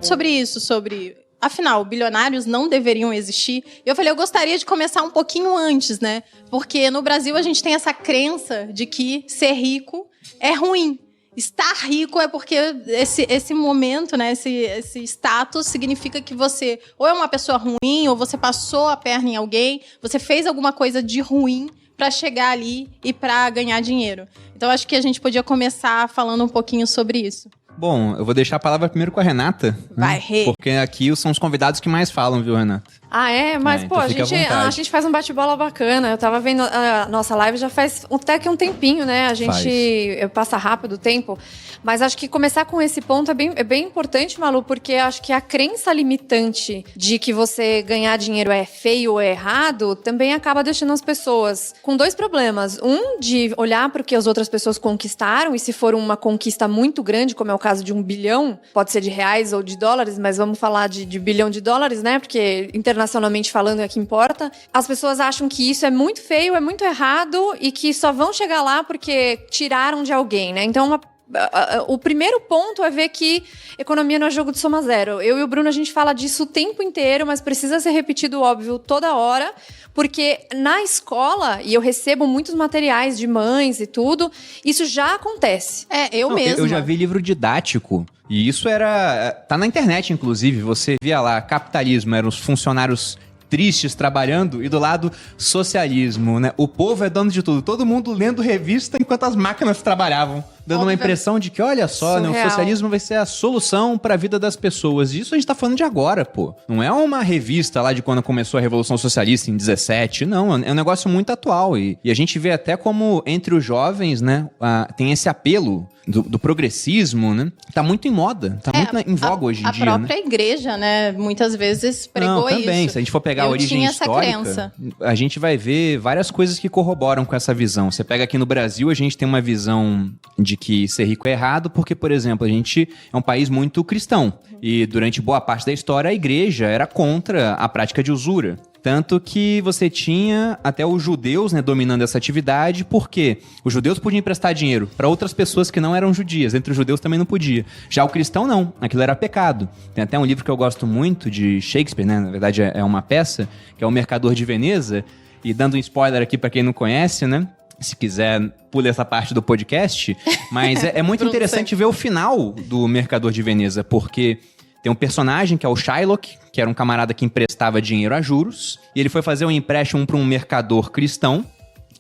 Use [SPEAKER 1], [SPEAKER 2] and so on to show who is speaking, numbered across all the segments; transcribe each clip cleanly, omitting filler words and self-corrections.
[SPEAKER 1] sobre isso, afinal, bilionários não deveriam existir. Eu falei, eu gostaria de começar um pouquinho antes, né? Porque no Brasil a gente tem essa crença de que ser rico é ruim. Estar rico é porque esse momento, né, esse status significa que você ou é uma pessoa ruim, ou você passou a perna em alguém, você fez alguma coisa de ruim para chegar ali e para ganhar dinheiro. Então, acho que a gente podia começar falando um pouquinho sobre isso.
[SPEAKER 2] Bom, eu vou deixar a palavra primeiro com a Renata.
[SPEAKER 1] Vai, Rê.
[SPEAKER 2] Porque aqui são os convidados que mais falam, viu, Renata?
[SPEAKER 3] Ah, é? Mas,
[SPEAKER 2] então
[SPEAKER 3] a gente faz um bate-bola bacana. Eu tava vendo a nossa live já faz até que um tempinho, né? A gente passa rápido o tempo. Mas acho que começar com esse ponto é bem importante, Malu, porque acho que a crença limitante de que você ganhar dinheiro é feio ou é errado também acaba deixando as pessoas com dois problemas. Um, de olhar para o que as outras pessoas conquistaram, e se for uma conquista muito grande, como é o caso de 1 bilhão, pode ser de reais ou de dólares, mas vamos falar de bilhão de dólares, né? Porque internacionalmente falando é que importa. As pessoas acham que isso é muito feio, é muito errado e que só vão chegar lá porque tiraram de alguém, né? Então, o primeiro ponto é ver que economia não é jogo de soma zero. Eu e o Bruno, a gente fala disso o tempo inteiro, mas precisa ser repetido, óbvio, toda hora, porque na escola, e eu recebo muitos materiais de mães e tudo, isso já acontece.
[SPEAKER 1] Mesma.
[SPEAKER 2] Eu já vi livro didático, e isso tá na internet, inclusive, você via lá, capitalismo, eram os funcionários tristes trabalhando, e do lado, socialismo, né? O povo é dono de tudo. Todo mundo lendo revista enquanto as máquinas trabalhavam. Dando uma impressão de que, olha só, né, o socialismo vai ser a solução para a vida das pessoas. E isso a gente tá falando de agora, pô. Não é uma revista lá de quando começou a Revolução Socialista em 17, não. É um negócio muito atual. E a gente vê até como entre os jovens, né, tem esse apelo do progressismo, né? Tá muito em moda. Tá muito em voga hoje em dia,
[SPEAKER 1] A própria igreja, né, muitas vezes pregou isso.
[SPEAKER 2] Também. Se a gente for pegar a origem histórica, a gente vai ver várias coisas que corroboram com essa visão. Você pega aqui no Brasil, a gente tem uma visão de que ser rico é errado, porque, por exemplo, a gente é um país muito cristão. E durante boa parte da história, a igreja era contra a prática de usura. Tanto que você tinha até os judeus, né, dominando essa atividade, porque os judeus podiam emprestar dinheiro para outras pessoas que não eram judias. Entre os judeus também não podia. Já o cristão não, aquilo era pecado. Tem até um livro que eu gosto muito de Shakespeare, né, na verdade é uma peça, que é O Mercador de Veneza. E dando um spoiler aqui para quem não conhece, né, se quiser, pula essa parte do podcast. Mas é muito interessante ver o final do Mercador de Veneza, porque tem um personagem que é o Shylock, que era um camarada que emprestava dinheiro a juros, e ele foi fazer um empréstimo para um mercador cristão,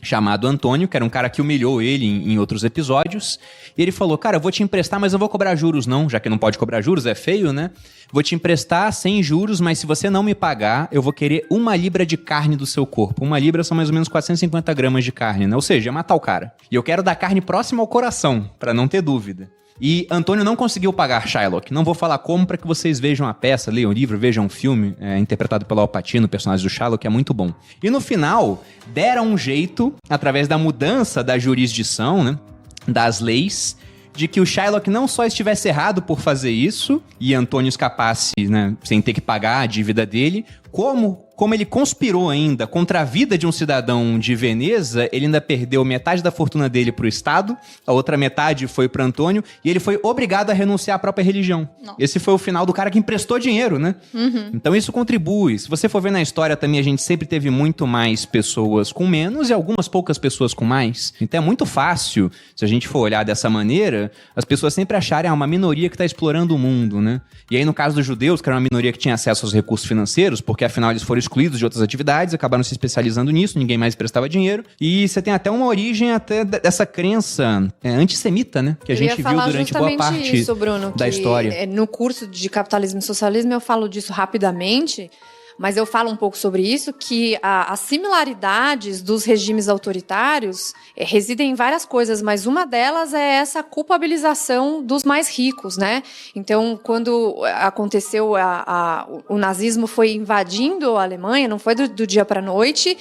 [SPEAKER 2] chamado Antônio, que era um cara que humilhou ele em outros episódios, e ele falou, cara, eu vou te emprestar, mas eu vou cobrar juros não, já que não pode cobrar juros, é feio, né? Vou te emprestar sem juros, mas se você não me pagar, eu vou querer 1 libra de carne do seu corpo. 1 libra são mais ou menos 450 gramas de carne, né? Ou seja, é matar o cara. E eu quero dar carne próxima ao coração, pra não ter dúvida. E Antônio não conseguiu pagar Shylock. Não vou falar como para que vocês vejam a peça, leiam o livro, vejam o filme, interpretado pelo Al Pacino, o personagem do Shylock, é muito bom. E no final, deram um jeito, através da mudança da jurisdição, né, das leis, de que o Shylock não só estivesse errado por fazer isso, e Antônio escapasse, né, sem ter que pagar a dívida dele, como ele conspirou ainda contra a vida de um cidadão de Veneza, ele ainda perdeu metade da fortuna dele pro Estado, a outra metade foi pro Antônio, e ele foi obrigado a renunciar à própria religião. Não. Esse foi o final do cara que emprestou dinheiro, né? Uhum. Então isso contribui. Se você for ver na história também, a gente sempre teve muito mais pessoas com menos e algumas poucas pessoas com mais. Então é muito fácil, se a gente for olhar dessa maneira, as pessoas sempre acharem uma minoria que está explorando o mundo, né? E aí no caso dos judeus, que era uma minoria que tinha acesso aos recursos financeiros, porque afinal eles foram excluídos de outras atividades, acabaram se especializando nisso, ninguém mais prestava dinheiro, e você tem até uma origem até dessa crença antissemita, né? Que a gente viu durante boa parte
[SPEAKER 3] isso, Bruno,
[SPEAKER 2] da história.
[SPEAKER 3] No curso de Capitalismo e Socialismo eu falo disso rapidamente, mas eu falo um pouco sobre isso, que as similaridades dos regimes autoritários residem em várias coisas, mas uma delas é essa culpabilização dos mais ricos, né? Então, quando aconteceu, o nazismo foi invadindo a Alemanha, não foi do dia para a noite,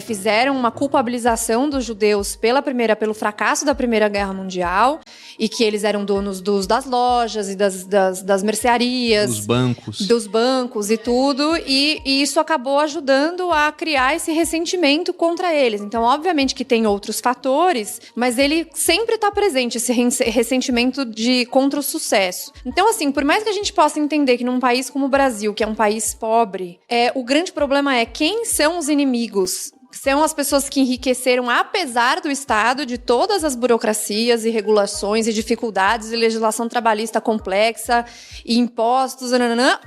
[SPEAKER 3] fizeram uma culpabilização dos judeus pelo fracasso da Primeira Guerra Mundial, e que eles eram donos das lojas e das mercearias.
[SPEAKER 2] Dos bancos.
[SPEAKER 3] Dos bancos e tudo, e E isso acabou ajudando a criar esse ressentimento contra eles. Então, obviamente que tem outros fatores, mas ele sempre está presente, esse ressentimento contra o sucesso. Então, assim, por mais que a gente possa entender que num país como o Brasil, que é um país pobre, o grande problema é quem são os inimigos. São as pessoas que enriqueceram apesar do Estado, de todas as burocracias e regulações e dificuldades e legislação trabalhista complexa e impostos,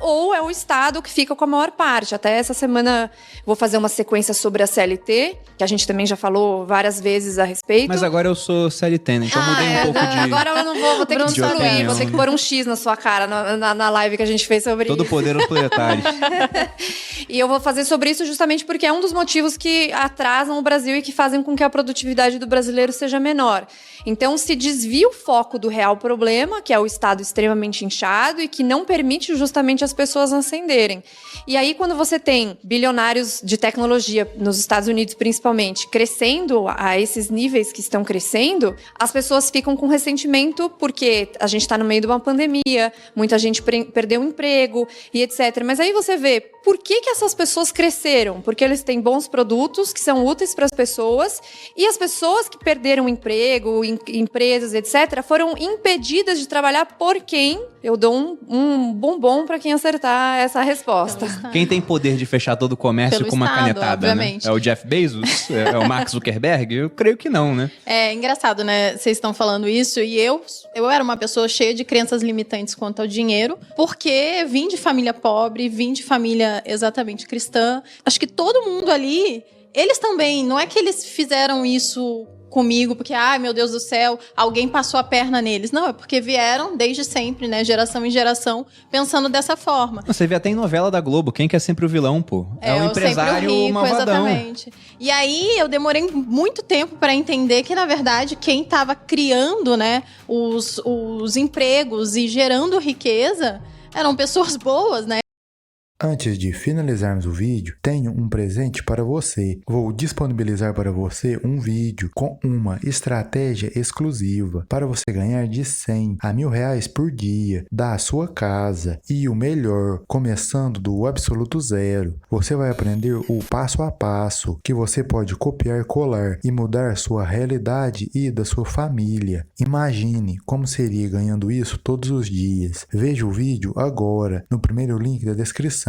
[SPEAKER 3] ou é o Estado que fica com a maior parte. Até essa semana vou fazer uma sequência sobre a CLT, que a gente também já falou várias vezes a respeito.
[SPEAKER 2] Mas agora eu sou CLT, né? Então mudei um pouco de...
[SPEAKER 3] Agora eu não vou ter que te excluir, vou ter que pôr um X na sua cara na live que a gente fez sobre isso.
[SPEAKER 2] Todo poder aos proletários.
[SPEAKER 3] E eu vou fazer sobre isso justamente porque é um dos motivos que atrasam o Brasil e que fazem com que a produtividade do brasileiro seja menor. Então, se desvia o foco do real problema, que é o Estado extremamente inchado e que não permite justamente as pessoas ascenderem. E aí, quando você tem bilionários de tecnologia, nos Estados Unidos principalmente, crescendo a esses níveis que estão crescendo, as pessoas ficam com ressentimento porque a gente está no meio de uma pandemia, muita gente perdeu o emprego e etc. Mas aí você vê, por que essas pessoas cresceram? Porque eles têm bons produtos que são úteis para as pessoas e as pessoas que perderam o emprego, empresas, etc., foram impedidas de trabalhar por quem? Eu dou um bombom para quem acertar essa resposta.
[SPEAKER 2] Quem tem poder de fechar todo o comércio
[SPEAKER 1] Pelo
[SPEAKER 2] com uma
[SPEAKER 1] Estado,
[SPEAKER 2] canetada,
[SPEAKER 1] obviamente.
[SPEAKER 2] né? É o Jeff Bezos? É o Mark Zuckerberg? Eu creio que não, né?
[SPEAKER 1] É engraçado, né? Vocês estão falando isso e eu era uma pessoa cheia de crenças limitantes quanto ao dinheiro, porque vim de família pobre, vim de família exatamente cristã. Acho que todo mundo ali, eles também, não é que eles fizeram isso comigo, porque, ai, meu Deus do céu, alguém passou a perna neles. Não, é porque vieram desde sempre, né, geração em geração, pensando dessa forma.
[SPEAKER 2] Você vê até em novela da Globo, quem que é sempre o vilão, pô? É o empresário
[SPEAKER 1] rico,
[SPEAKER 2] malvadão.
[SPEAKER 1] Exatamente. E aí, eu demorei muito tempo para entender que, na verdade, quem estava criando, né, os empregos e gerando riqueza eram pessoas boas, né?
[SPEAKER 4] Antes de finalizarmos o vídeo, tenho um presente para você. Vou disponibilizar para você um vídeo com uma estratégia exclusiva para você ganhar de 100 a R$1.000 por dia da sua casa. E o melhor, começando do absoluto zero. Você vai aprender o passo a passo que você pode copiar, colar e mudar sua realidade e da sua família. Imagine como seria ganhando isso todos os dias. Veja o vídeo agora no primeiro link da descrição.